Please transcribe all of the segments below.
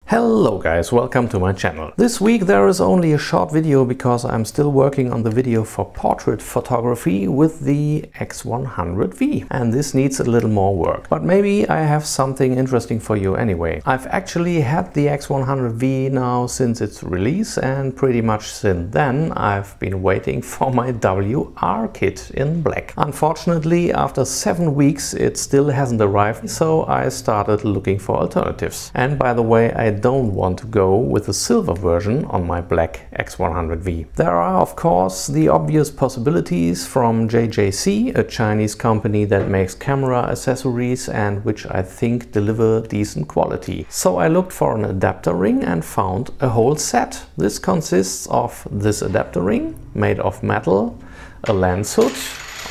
Hello guys, welcome to my channel. This week there is only a short video because I'm still working on the video for portrait photography with the X100V, and this needs a little more work. But maybe I have something interesting for you anyway. I've actually had the X100V now since its release, and pretty much since then I've been waiting for my WR kit in black. Unfortunately, after 7 weeks it still hasn't arrived, so I started looking for alternatives. And by the way, I don't want to go with the silver version on my black X100V. There are of course the obvious possibilities from JJC, a Chinese company that makes camera accessories and which I think deliver decent quality. So I looked for an adapter ring and found a whole set. This consists of this adapter ring made of metal, a lens hood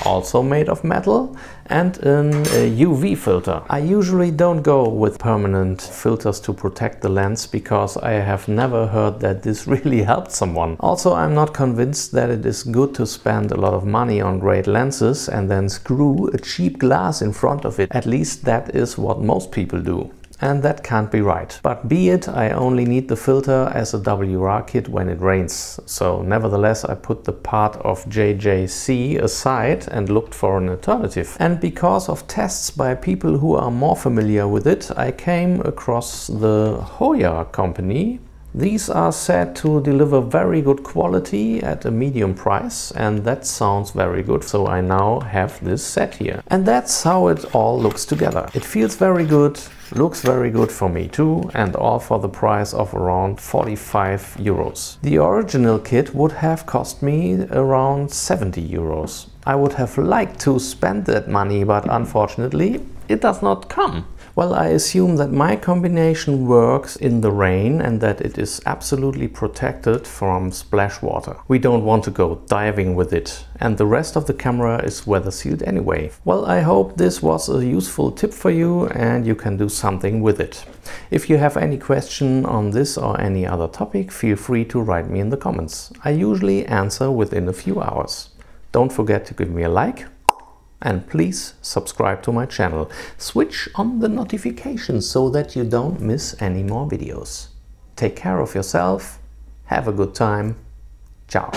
also made of metal, and an UV filter. I usually don't go with permanent filters to protect the lens because I have never heard that this really helped someone. Also, I'm not convinced that it is good to spend a lot of money on great lenses and then screw a cheap glass in front of it. At least that is what most people do. And that can't be right. But be it, I only need the filter as a WR kit when it rains. So nevertheless, I put the part of JJC aside and looked for an alternative. And because of tests by people who are more familiar with it, I came across the Hoya company. These are said to deliver very good quality at a medium price, and that sounds very good, so I now have this set here. And that's how it all looks together. It feels very good, looks very good for me too, and all for the price of around 45 euros. The original kit would have cost me around 70 euros. I would have liked to spend that money, but unfortunately it does not come. Well, I assume that my combination works in the rain and that it is absolutely protected from splash water. We don't want to go diving with it, and the rest of the camera is weather sealed anyway. Well, I hope this was a useful tip for you and you can do something with it. If you have any question on this or any other topic, feel free to write me in the comments. I usually answer within a few hours. Don't forget to give me a like. And please subscribe to my channel. Switch on the notifications so that you don't miss any more videos. Take care of yourself. Have a good time. Ciao.